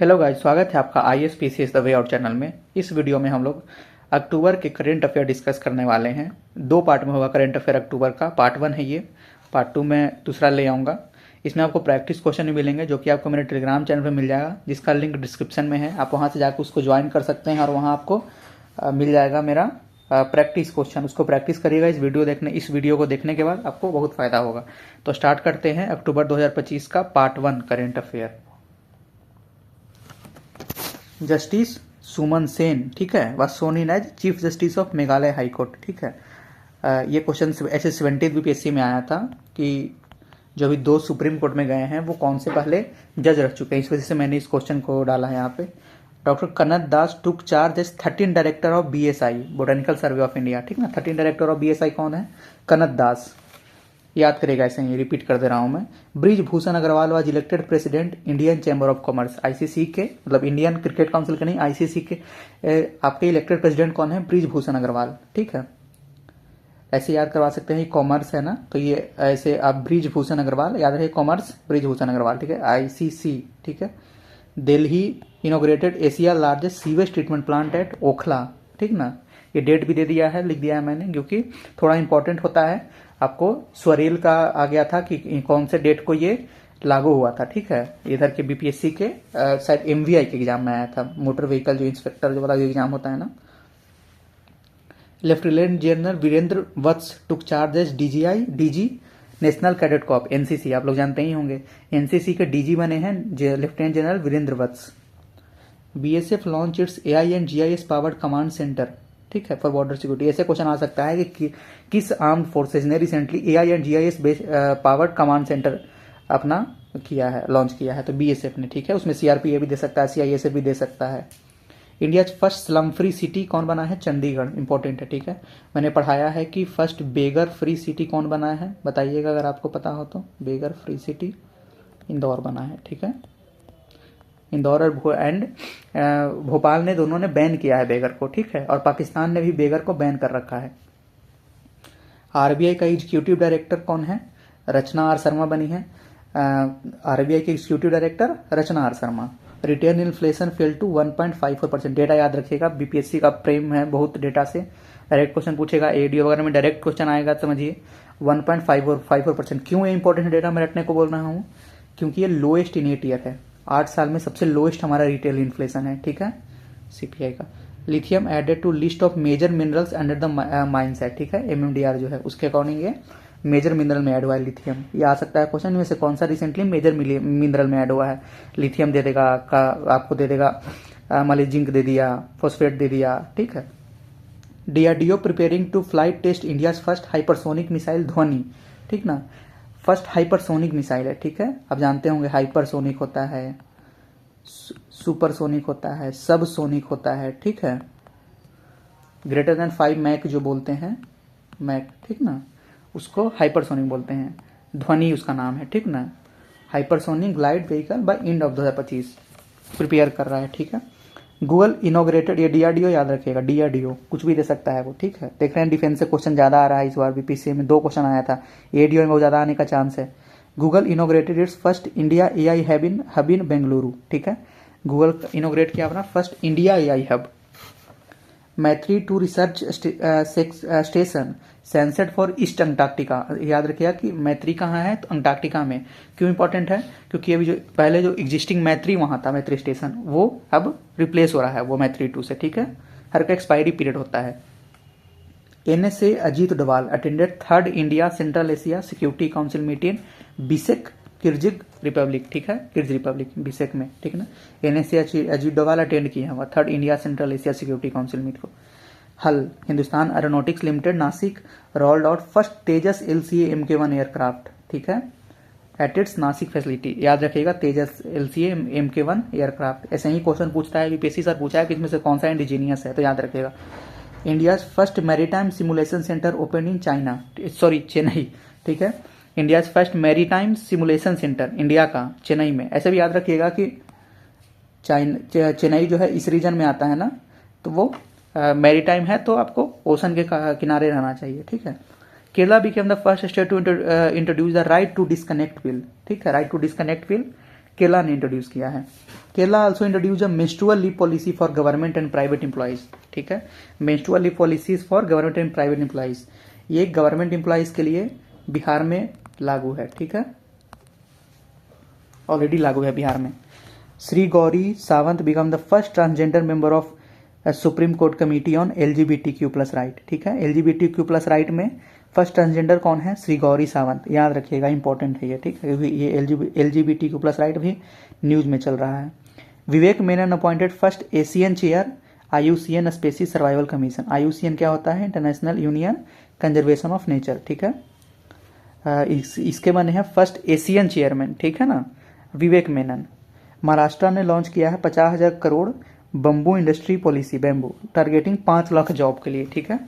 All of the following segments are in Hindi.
हेलो गाइस, स्वागत है आपका ISPCS the way out channel में। इस वीडियो में हम लोग अक्टूबर के करंट अफेयर डिस्कस करने वाले हैं। दो पार्ट में होगा करंट अफेयर अक्टूबर का। पार्ट 1 है ये, पार्ट 2 में दूसरा ले आऊँगा। इसमें आपको प्रैक्टिस क्वेश्चन भी मिलेंगे जो कि आपको मेरे टेलीग्राम चैनल पर मिल जाएगा, जिसका लिंक डिस्क्रिप्शन में है। आप वहाँ से जाकर उसको ज्वाइन कर सकते हैं और वहाँ आपको मिल जाएगा मेरा प्रैक्टिस क्वेश्चन। उसको प्रैक्टिस करिएगा। इस वीडियो को देखने के बाद आपको बहुत फायदा होगा। तो स्टार्ट करते हैं अक्टूबर 2025 का part 1 current affair. Justice Suman Sen, ठीक है, was sworn in as chief justice of Meghalaya high court, ठीक है। ये क्वेश्चन ऐसे 70th BPSC में आया था कि जो अभी 2 सुप्रीम कोर्ट में गए हैं वो कौन से पहले जज रह चुके हैं। इस वजह से मैंने इस क्वेश्चन को डाला है यहाँ पे। Doctor Kanat Das took charge as 13 director of BSI, botanical survey of India, ठीक ना। 13 डायरेक्टर ऑफ BSI कौन है? कनत दास। याद करेगा, ऐसे ही रिपीट कर दे रहा हूं मैं। Brij Bhushan Agrawal was elected president Indian chamber of commerce, ICC के, मतलब इंडियन क्रिकेट काउंसिल के नहीं, ICC के आपके इलेक्टेड प्रेसिडेंट कौन है? ब्रिज भूषण अग्रवाल, ठीक है। ऐसे याद करवा सकते हैं, कॉमर्स है ना, तो ये ऐसे आप ब्रिज भूषण अग्रवाल याद रहे, कॉमर्स ब्रिज भूषण अग्रवाल, ठीक है। ICC, ठीक है। Delhi inaugurated Asia largest sewage treatment plant at Okhla, ठीक ना। ये डेट भी दे दिया है, लिख दिया है मैंने, क्योंकि थोड़ा इंपॉर्टेंट होता है। आपको स्वरेल का आ गया था कि कौन से डेट को ये लागू हुआ था, ठीक है। इधर के BPSC के शायद MVI के एग्जाम में आया था, मोटर व्हीकल जो इंस्पेक्टर जो वाला एग्जाम होता है ना। Lieutenant general Virendra Vats took charge as DG national cadet corps, NCC, आप लोग जानते ही होंगे। NCC के DG बने हैं lieutenant general Virendra Vats. BSF launch its AI and GIS powered command centre, ठीक है, फॉर बॉर्डर सिक्योरिटी। ऐसे क्वेश्चन आ सकता है कि किस आर्म्ड फोर्सेज ने recently AI and GIS powered command centre अपना किया है, लॉन्च किया है? तो BSF ने, ठीक है। उसमें CRPA भी दे सकता है, CISF भी दे सकता है। India first slum free city कौन बना है? चंडीगढ़, इंपॉर्टेंट है, ठीक है। मैंने पढ़ाया है कि फर्स्ट बेगर फ्री सिटी कौन बना है, बताइएगा अगर आपको पता हो तो। बेगर फ्री सिटी इंदौर बना है, ठीक है। इंदौर और भोपाल ने दोनों ने बैन किया है बेगर को, ठीक है। और पाकिस्तान ने भी बेगर को बैन कर रखा है। RBI का एग्जीक्यूटिव डायरेक्टर कौन है? रचना आर शर्मा बनी है। RBI के executive director Rachna R Sharma. Retail inflation fell to 1.54%। Data याद रखिएगा, BPSC का प्रेम है बहुत डेटा से। डायरेक्ट क्वेश्चन पूछेगा, ADO वगैरह में डायरेक्ट क्वेश्चन आएगा, समझिए। 1.54%। क्यों ये इंपॉर्टेंट डेटा मैं रटने को बोल रहा हूँ? क्योंकि ये लोएस्ट इन 8 ईयर है। 8 साल में सबसे लोएस्ट हमारा रिटेल इन्फ्लेशन है, ठीक है, CPI का। Lithium added to list of major minerals under the mines है, ठीक है। MMDR जो है उसके अकॉर्डिंग ये मेजर मिनरल में ऐड हुआ है लिथियम। ये आ सकता है क्वेश्चन में से, कौन सा रिसेंटली मेजर मिनरल में ऐड हुआ है। लिथियम दे देगा, आपको दे देगा, मान लीजिए जिंक दे दिया, फॉस्फेट दे दिया, ठीक है। DRDO preparing to flight test India first hypersonic missile Dhvani, ठीक ना। फर्स्ट हाइपरसोनिक मिसाइल है, ठीक है। आप जानते होंगे हाइपरसोनिक होता है, सुपरसोनिक होता है, सब सोनिक होता है, ठीक है। ग्रेटर देन 5 मैक जो बोलते हैं, मैक, ठीक ना, उसको हाइपरसोनिक बोलते हैं। ध्वनि उसका नाम है, ठीक ना। Hypersonic glide vehicle by end of 2025 prepare कर रहा है, ठीक है। गूगल इनोग्रेटेड, ये DRDO याद रखिएगा, DRDO कुछ भी दे सकता है वो, ठीक है। देख रहे हैं डिफेंस से क्वेश्चन ज्यादा आ रहा है इस बार। BPSC में 2 क्वेश्चन आया था, ADO में बहुत ज्यादा आने का चांस है। Google inaugurated it's first India AI hub इन बेंगलुरु, ठीक है। गूगल इनोग्रेट किया अपना first India AI hub. Maitri 2 research station sensed for east Antarctica, याद रखिएगा कि मैत्री कहाँ है? तो अंटार्कटिका में। क्यों इंपॉर्टेंट है? क्योंकि अभी जो पहले जो एग्जिस्टिंग मैत्री वहां था, मैत्री स्टेशन, वो अब रिप्लेस हो रहा है वो मैत्री 2 से, ठीक है। हर का एक्सपायरी पीरियड होता है। NSA Ajit Doval attended 3rd India central Asia security council meeting Bishkek Kyrgyz republic, ठीक है, किर्ज रिपब्लिक बिसेक में, ठीक है ना। NSA अजीत डोभाल अटेंड किए हैं 3rd India central Asia security council meet को। HAL Hindustan aeronautics limited Nashik rolled out first Tejas LCA MK1 aircraft, ठीक है, एट इट्स नासिक फैसिलिटी। याद रखिएगा, तेजस LCA MK1 एयरक्राफ्ट। ऐसे ही क्वेश्चन पूछता है BPSC, सर पूछा है कि इसमें से कौन सा इंडिजीनियस है, तो याद रखिएगा। India first maritime simulation centre open in Chennai, ठीक है। India first maritime simulation centre India का चेन्नई में। ऐसे भी याद रखिएगा कि चेन्नई जो है इस रीजन में आता है ना, तो वो मैरीटाइम है, तो आपको ओशन के किनारे रहना चाहिए, ठीक है। Kerala became the first state to introduce the right to disconnect bill, ठीक है, राइट टू डिस्कनेक्ट बिल केला ने इंट्रोड्यूस किया है। केला also introduce a menstrual leave policy for government and private employees. ठीक है, menstrual leave policies for government and private employees, ये गवर्नमेंट एम्प्लॉइज के लिए बिहार में लागू है। ठीक है, ऑलरेडी लागू है बिहार में। Shri Gauri Sawant become the first transgender member of supreme court committee on LGBTQ+ right. ठीक है, LGBTQ+ राइट में फर्स्ट ट्रांसजेंडर कौन है? श्री गौरी सावंत, याद रखिएगा, इंपॉर्टेंट है ये। ठीक है, क्योंकि ये LGBTQ+ राइट भी न्यूज में चल रहा है। Vivek Menon appointed first Asian chair IUCN species survival commission. IUCN क्या होता है? International union conservation of nature. ठीक है, इसके बने हैं फर्स्ट एशियन चेयरमैन। ठीक है ना, विवेक मेनन। महाराष्ट्र ने लॉन्च किया है 50,000 crore bamboo industry policy, bamboo, targeting 5 lakh job के लिए। ठीक है,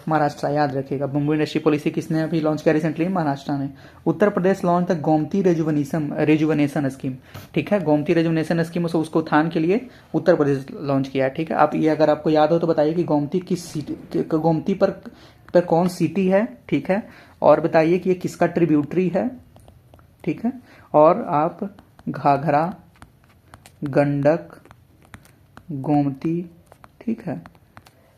महाराष्ट्र, याद रखिएगा। बम्बू इंडस्ट्री पॉलिसी किसने अभी लॉन्च किया रिसेंटली? महाराष्ट्र ने। Uttar Pradesh launch the Gomti rejuvenation scheme. ठीक है, गोमती रेजुवनेशन स्कीम, उसको उत्थान के लिए उत्तर प्रदेश लॉन्च किया है। ठीक है, आप ये अगर आपको याद हो तो बताइए कि गोमती किस सिटी, गोमती पर कौन सिटी है? ठीक है, और बताइए कि ये किसका ट्रिब्यूटरी है? ठीक है, और आप घाघरा, गंडक, गोमती, ठीक है,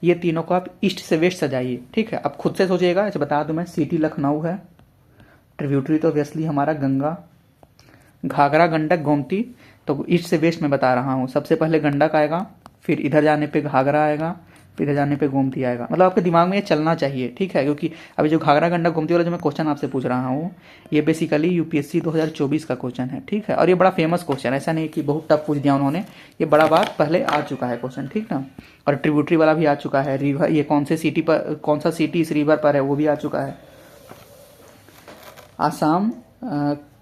ये तीनों को आप ईस्ट से वेस्ट सजाइए। ठीक है, आप खुद से सोचिएगा। ऐसे बता दूं मैं, सिटी लखनऊ है, ट्रिब्यूटरी तो ऑब्वियसली हमारा गंगा, घाघरा, गंडक, गोमती, तो ईस्ट से वेस्ट में बता रहा हूँ। सबसे पहले गंडक आएगा, फिर इधर जाने पे घाघरा आएगा, फिर इधर जाने पे गोमती आएगा। मतलब आपके दिमाग में ये चलना चाहिए। ठीक है, क्योंकि अभी जो घाघरा, गंडक, गोमती वाला जो मैं क्वेश्चन आपसे पूछ रहा हूँ, ये बेसिकली UPSC 2024 का क्वेश्चन है। ठीक है, और ये बड़ा फेमस क्वेश्चन, ऐसा नहीं कि बहुत टफ पूछ दिया उन्होंने, ये बड़ा बार पहले आ चुका है क्वेश्चन। ठीक ना, और ट्रिब्यूटरी वाला भी आ चुका है। रिवर, ये कौन से सिटी पर, कौन सा सिटी इस रिवर पर है, वो भी आ चुका है। आसाम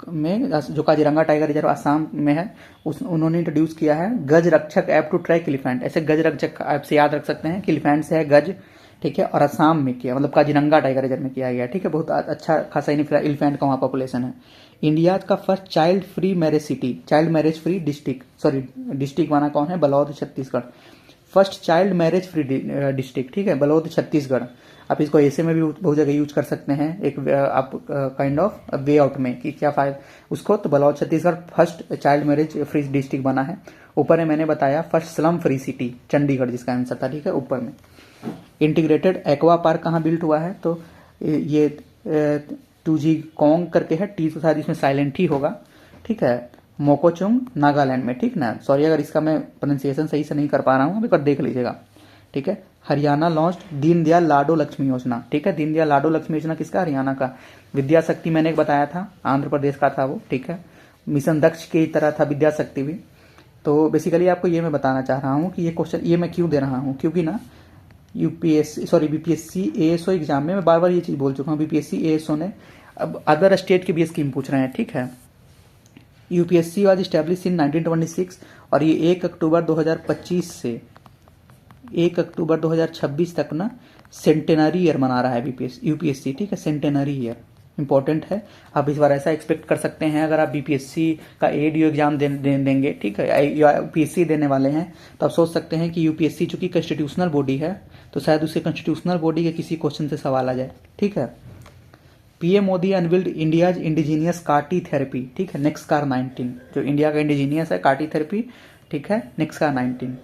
में जो काजीरंगा टाइगर रिजर्व आसाम में है, उन्होंने इंट्रोड्यूस किया है गज रक्षक ऐप टू ट्रैक एलिफेंट। ऐसे गज रक्षक ऐप से याद रख सकते हैं कि एलिफेंट से है गज। ठीक है, और असम में किया, मतलब काजीरंगा टाइगर रिजर्व में किया गया। ठीक है, बहुत अच्छा खासा एलिफेंट का वहाँ पॉपुलेशन है। इंडिया का first child free marriage city, child marriage free district, sorry district बना कौन है? Balod, Chhattisgarh. First child marriage free district. ठीक है, बलौद, छत्तीसगढ़। आप इसको ऐसे में भी बहुत जगह यूज कर सकते हैं, एक आप काइंड ऑफ वे आउट में कि क्या फायदा उसको। तो Balod, Chhattisgarh first child marriage free district बना है। ऊपर में मैंने बताया first slum free city, Chandigarh, जिसका आंसर था। ठीक है, ऊपर में। इंटीग्रेटेड एक्वा पार्क कहाँ बिल्ट हुआ है? तो ये टूजी कोंग करके है, टी तो शायद इसमें साइलेंट ही होगा। ठीक है, मोकोचुंग, नागालैंड में। ठीक ना, सॉरी अगर इसका मैं प्रोनाउंसिएशन सही से नहीं कर पा रहा हूँ, एक बार देख लीजिएगा। ठीक है, हरियाणा लॉन्च्ड दीनदयाल लाडो लक्ष्मी योजना। ठीक है, दीनदयाल लाडो लक्ष्मी योजना किसका? हरियाणा का। विद्या शक्ति मैंने एक बताया था, आंध्र प्रदेश का था वो। ठीक है, मिशन दक्ष की तरह था विद्या शक्ति भी। तो बेसिकली आपको ये मैं बताना चाह रहा हूँ कि ये क्वेश्चन ये मैं क्यों दे रहा हूँ, क्योंकि ना BPSC ASO एग्जाम में मैं बार बार ये चीज बोल चुका हूँ। BPSC ASO ने अब अदर स्टेट की भी स्कीम पूछ रहे हैं। ठीक है, UPSC वाज स्टैब्लिश इन 1926 और ये 1 अक्टूबर 2025 से 1 अक्टूबर 2026 तक ना सेंटेनरी ईयर मना रहा है UPSC। ठीक है, सेंटेनरी ईयर इंपॉर्टेंट है। आप इस बार ऐसा एक्सपेक्ट कर सकते हैं, अगर आप BPSC का ADO एग्जाम देंगे, ठीक है, या UPSC देने वाले हैं, तो आप सोच सकते हैं कि UPSC चूंकि कॉन्स्टिट्यूशनल बॉडी है, तो शायद उससे कॉन्स्टिट्यूशनल बॉडी के किसी क्वेश्चन से सवाल आ जाए। ठीक है, PM Modi unveiled India's indigenous CAR-T therapy. ठीक है, नेक्सकार 19, जो इंडिया का इंडिजीनियस है कार्टी थेरेपी। ठीक है, NexCAR 19।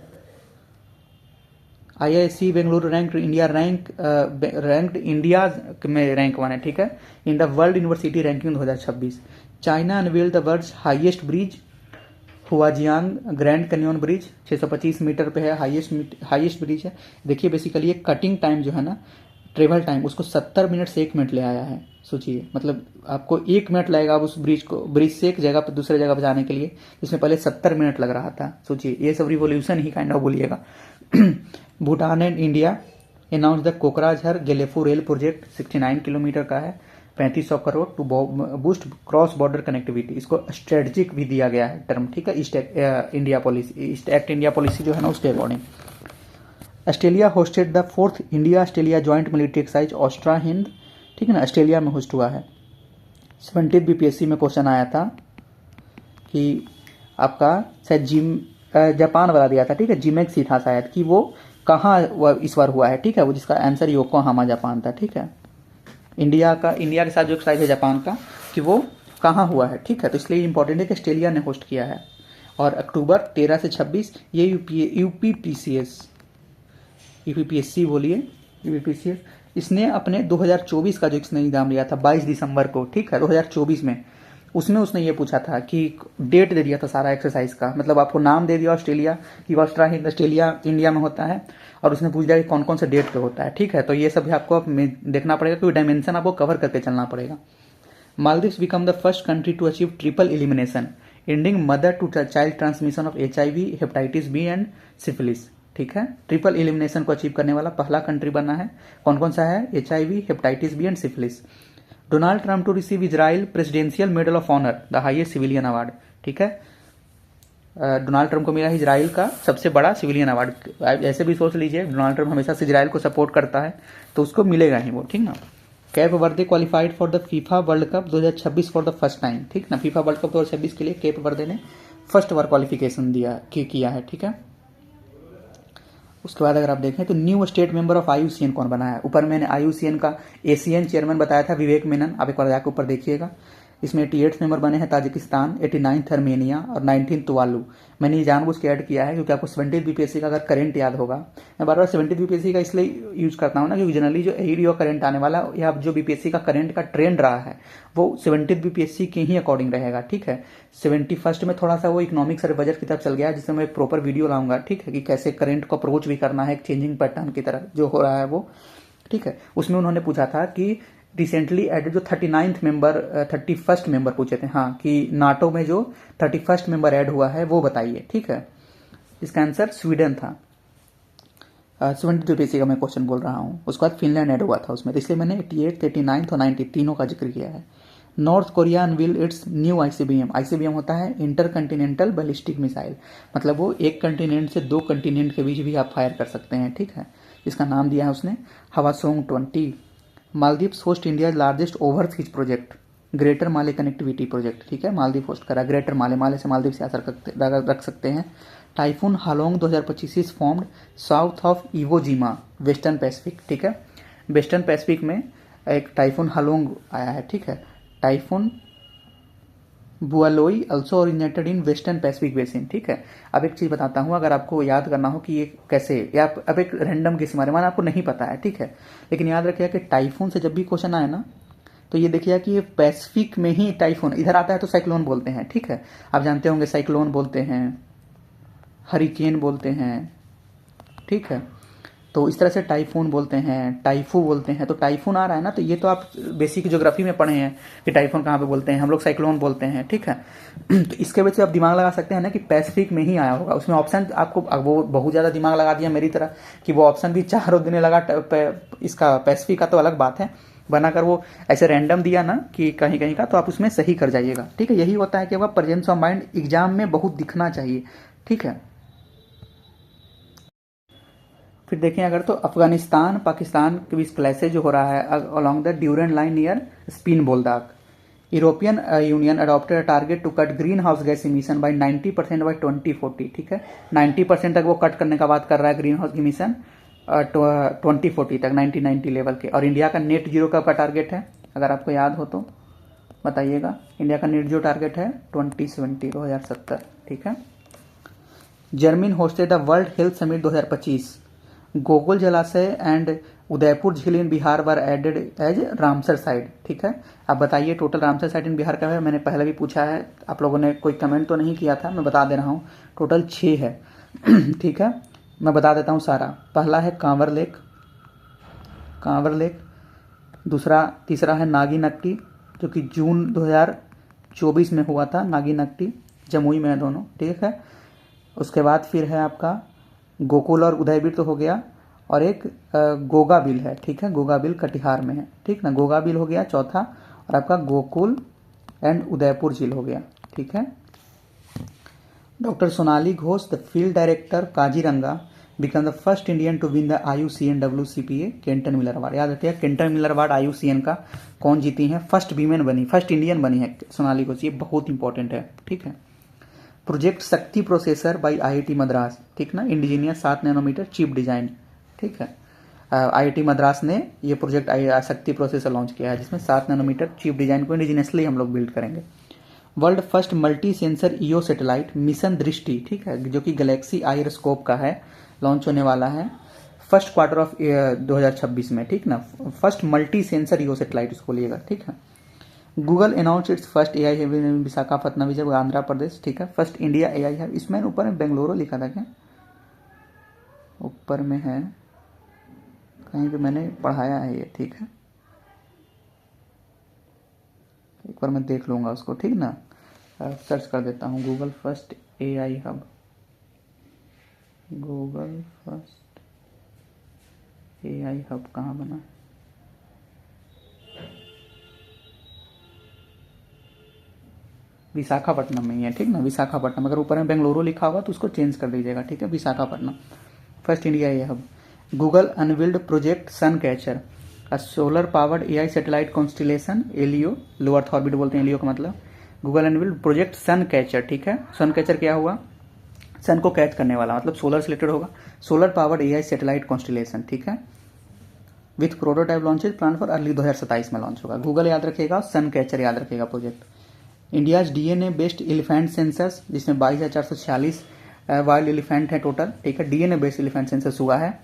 IISc Bengaluru ranked India में रैंक 1 है। ठीक है, in the world university ranking 2026। China unveiled the world's highest bridge, Huajiang grand canyon bridge, 625 metre पे है, हाईएस्ट ब्रिज है। देखिए बेसिकली ये कटिंग टाइम जो है ना, ट्रेवल टाइम, उसको 70 मिनट से 1 मिनट ले आया है। सोचिए, मतलब आपको 1 मिनट लगेगा अब उस ब्रिज से एक जगह पर दूसरे जगह पर जाने के लिए, जिसमें पहले 70 मिनट लग रहा था। सोचिए, ये सब रिवोल्यूशन ही काइंड ऑफ बोलिएगा। Bhutan and India announce the Kokrajhar Gelephu rail project, 69 kilometre का है, 3500 crore to boost cross border connectivity. इसको स्ट्रेटेजिक भी दिया गया है टर्म। ठीक है, ईस्ट एक्ट इंडिया पॉलिसी जो है ना, उसके according. Australia hosted the 4th India Australia joint military exercise Austra Hind. ठीक है ना, ऑस्ट्रेलिया में होस्ट हुआ है। 70 BPSC में क्वेश्चन आया था कि आपका शायद जापान वाला दिया था। ठीक है, जिमेक्सी था शायद, कि वो कहाँ इस बार हुआ है। ठीक है, वो जिसका आंसर योकोहामा जापान था। ठीक है, इंडिया के साथ जो एक्सरसाइज है जापान का, कि वो कहाँ हुआ है, ठीक है, तो इसलिए इंपॉर्टेंट है कि ऑस्ट्रेलिया ने होस्ट किया है। और अक्टूबर 13 से 26 ये यूपीपीएससी बोलिए, यूपीपीसीएस, इसने अपने 2024 का जो इसने एग्जाम लिया था 22 दिसंबर को, ठीक है, 2024 में, उसमें उसने ये पूछा था कि डेट दे दिया था सारा एक्सरसाइज का, मतलब आपको नाम दे दिया ऑस्ट्रेलिया कि ऑस्ट्रेलिया इंडिया में होता है, और उसने पूछ दिया कि कौन कौन से डेट पे होता है, ठीक है, तो ये सब भी आपको देखना पड़ेगा, क्योंकि डायमेंशन आपको कवर करके चलना पड़ेगा। Maldives become the first country to achieve triple elimination, ending mother to child transmission of HIV, hepatitis B and syphilis, ठीक है, ट्रिपल एलिमिनेशन को अचीव करने वाला पहला कंट्री बना है। कौन कौन सा है? HIV, hepatitis B and syphilis. Donald Trump to receive Israel presidential medal of honour, the highest civilian award, ठीक है, डोनाल्ड ट्रंप को मिला है इजराइल का सबसे बड़ा सिविलियन अवार्ड। ऐसे भी सोच लीजिए, डोनाल्ड ट्रंप हमेशा से इजराइल को सपोर्ट करता है, तो उसको मिलेगा ही वो, ठीक ना। Cap Varde qualified for the FIFA world cup 2026 for the first time, ठीक ना, फीफा वर्ल्ड कप 2026 के लिए कैप वर्दे ने फर्स्ट बार क्वालिफिकेशन किया है, ठीक है। उसके बाद अगर आप देखें तो new state member of IUCN कौन बना है? ऊपर मैंने IUCN का ASEAN चेयरमैन बताया था विवेक मेनन, आप एक बार जाकर ऊपर देखिएगा। इसमें 88 मेंबर बने हैं ताजिकिस्तान, 89 अर्मेनिया और 19 तुवालू। मैंने ये जानबूझ के ऐड किया है क्योंकि आपको 70 BPSC का अगर करंट याद होगा, मैं बार बार 70 BPSC का इसलिए यूज करता हूँ ना, क्योंकि जनरली जो एईडी और करंट आने वाला या जो BPSC का करंट का ट्रेंड रहा है वो 70 BPSC के ही अकॉर्डिंग रहेगा, ठीक है। 71st में थोड़ा सा वो इकोनॉमिक्स और बजट की तरफ चल गया, जिसमें मैं एक प्रॉपर वीडियो लाऊंगा, ठीक है, कि कैसे करंट को अप्रोच भी करना है एक चेंजिंग पैटर्न की तरफ जो हो रहा है वो, ठीक है। उसमें उन्होंने पूछा था कि रिसेंटली एडेड जो 31st मेंबर पूछे थे, हाँ, कि नाटो में जो 31st मेंबर ऐड हुआ है वो बताइए, ठीक है। इसका आंसर स्वीडन था। 72 BPSC का मैं क्वेश्चन बोल रहा हूँ। उसके बाद फिनलैंड ऐड हुआ था उसमें, तो इसलिए मैंने 88, 89 और 90 तीनों का जिक्र किया है। North Korea unveil it's new ICBM होता है इंटर कंटिनेंटल बैलिस्टिक मिसाइल, मतलब वो एक कंटिनेंट से दो कंटिनेंट के बीच भी आप फायर कर सकते हैं, ठीक है। इसका नाम दिया है उसने Hwasong 20। Maldives host India largest overseas project, greater Male connectivity project, ठीक है, मालदीव होस्ट करा। ग्रेटर माले से मालदीव से आसर रख सकते हैं। Typhoon Halong 2025 is formed south of Iwo Jima, western Pacific, ठीक है। वेस्टर्न पैसिफिक में एक टाइफून हालोंग आया है, ठीक है। Typhoon Bualoi also originated in western Pacific basin, ठीक है। अब एक चीज बताता हूं, अगर आपको याद करना हो कि ये कैसे, या अब एक रैंडम गेस मारे, माना आपको नहीं पता है, ठीक है, लेकिन याद रखिएगा कि टाइफून से जब भी क्वेश्चन आए ना, तो ये देखिएगा कि ये पैसिफिक में ही टाइफून इधर आता है तो साइक्लोन बोलते हैं, ठीक है। आप जानते होंगे साइक्लोन बोलते हैं, हरिकेन बोलते हैं, ठीक है। तो इस तरह से टाइफून बोलते हैं, टाइफू बोलते हैं, तो टाइफून आ रहा है ना, तो ये तो आप बेसिक ज्योग्राफी में पढ़े हैं कि टाइफून कहाँ पे बोलते हैं, हम लोग साइक्लोन बोलते हैं, ठीक है। तो इसके वजह से आप दिमाग लगा सकते हैं ना कि पैसिफिक में ही आया होगा। उसमें ऑप्शन आपको, वो बहुत ज़्यादा दिमाग लगा दिया मेरी तरह कि वो ऑप्शन भी चारों दिन लगा, इसका पैसिफिक का तो अलग बात है, बनाकर वो ऐसे रैंडम दिया ना कि कहीं कहीं का, तो आप उसमें सही कर जाइएगा, ठीक है। यही होता है कि आपका प्रेजेंस ऑफ माइंड एग्जाम में बहुत दिखना चाहिए, ठीक है। फिर देखें अगर तो अफगानिस्तान पाकिस्तान के बीच क्लैशेज जो हो रहा है along the Durand line near Spin Boldak. European union adopted target to cut green house gas emission by 90% by 2040, ठीक है। 90% तक वो कट करने का बात कर रहा है ग्रीन हाउस इमिशन 2040 तक, 1990 लेवल के। और इंडिया का नेट जीरो कब का टारगेट है, अगर आपको याद हो तो बताइएगा। इंडिया का नेट जीरो टारगेट है 2070, ठीक है। Germany hosted the world health summit 2025। Gokul जलाशय एंड उदयपुर झील इन बिहार वर एडेड एज रामसर साइट, ठीक है। आप बताइए टोटल रामसर साइट इन बिहार का है, मैंने पहले भी पूछा है, आप लोगों ने कोई कमेंट तो नहीं किया था, मैं बता दे रहा हूँ, टोटल 6 है, ठीक है। मैं बता देता हूँ सारा। पहला है कांवर लेक, दूसरा तीसरा है नागी नक्टी जो कि जून 2024 में हुआ था, नागी नक्टी जमुई में है दोनों, ठीक है। उसके बाद फिर है आपका गोकुल और उदयवीर तो हो गया, और एक गोगा बिल है, ठीक है, गोगा बिल कटिहार में है, ठीक ना, गोगा बिल हो गया चौथा, और आपका गोकुल एंड उदयपुर झील हो गया, ठीक है। Doctor Sonali Ghosh the field director Kaziranga become the first Indian to win the IUCN WCPA Kenton Miller award. याद रखिए केंटन मिलर अवार्ड IUCN का कौन जीती है, फर्स्ट वीमेन बनी, फर्स्ट इंडियन बनी है सोनाली घोष, ये बहुत इंपॉर्टेंट है, ठीक है। प्रोजेक्ट शक्ति प्रोसेसर बाय IIT मद्रास, ठीक ना, इंडिजीनियस 7 नैनोमीटर चिप डिजाइन, ठीक है। IIT मद्रास ने ये प्रोजेक्ट शक्ति प्रोसेसर लॉन्च किया है, जिसमें 7 नैनोमीटर चिप डिजाइन को इंडिजिनियसली हम लोग बिल्ड करेंगे। World first multi sensor EO satellite mission Drishti, ठीक है, जो कि गैलेक्सी आयरस्कोप का है, लॉन्च होने वाला है फर्स्ट क्वार्टर ऑफ 2026 में, ठीक ना। First multi sensor EO satellite उसको बोलिएगा, ठीक है। Google announce its first AI hub in Visakhapatnam, विजय आंध्र प्रदेश, ठीक है। फर्स्ट इंडिया AI हब, इसमें ऊपर में बेंगलुरु लिखा था क्या, ऊपर में है कहीं पे, मैंने पढ़ाया है ये, ठीक है। एक बार मैं देख लूंगा उसको, ठीक ना। सर्च कर देता हूँ Google first AI hub, Google first AI hub कहाँ बना, विशाखापट्टनम में ही है, ठीक ना, विशाखापट्टनम। अगर ऊपर में बेंगलुरु लिखा होगा तो उसको चेंज कर दीजिएगा, ठीक है, Visakhapatnam. First India AI hub. Google unveiled project sun catcher, solar powered AI satellite constellation, LEO, low earth orbit बोलते हैं एलियो का मतलब। Google unveiled project sun catcher, ठीक है। सन कैचर क्या हुआ, सन को कैच करने वाला, मतलब सोलर से रिलेटेड होगा। Solar powered AI satellite constellation, ठीक है। With prototype launches plan for early 2027 में लॉन्च होगा। गूगल याद रखेगा, सन कैचर याद रखेगा project. India's DNA based elephant sensors, जिसमें 22,446 वाइल्ड एलिफेंट है टोटल, ठीक है। DNA बेस्ड एलिफेंट सेंसर्स हुआ है,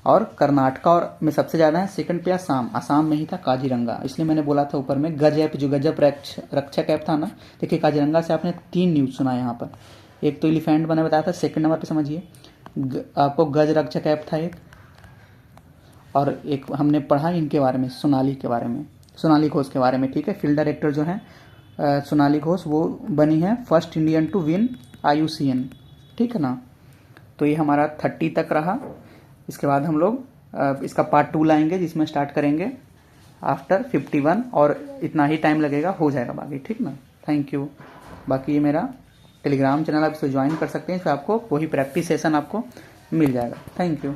और कर्नाटका और में सबसे ज्यादा है, सेकंड पे आसाम में ही था काजीरंगा। इसलिए मैंने बोला था ऊपर में गज ऐप, जो गजब रक्षक ऐप था ना, देखिए काजीरंगा से आपने 3 न्यूज सुना यहाँ पर। एक तो एलिफेंट मैंने बताया था, सेकंड नंबर पे समझिए आपको गज रक्षक ऐप था एक, और एक हमने पढ़ा इनके बारे में, सोनाली के बारे में, सोनाली घोष के बारे में, ठीक है। फील्ड डायरेक्टर जो है सोनाली घोष, वो बनी है first Indian to win IUCN, ठीक है ना। तो ये हमारा 30 तक रहा। इसके बाद हम लोग इसका पार्ट 2 लाएंगे, जिसमें स्टार्ट करेंगे आफ्टर 51, और इतना ही टाइम लगेगा, हो जाएगा बाकी, ठीक ना। Thank you. बाकी ये मेरा टेलीग्राम चैनल, आप इसे ज्वाइन कर सकते हैं, फिर आपको वही प्रैक्टिस सेशन आपको मिल जाएगा। Thank you.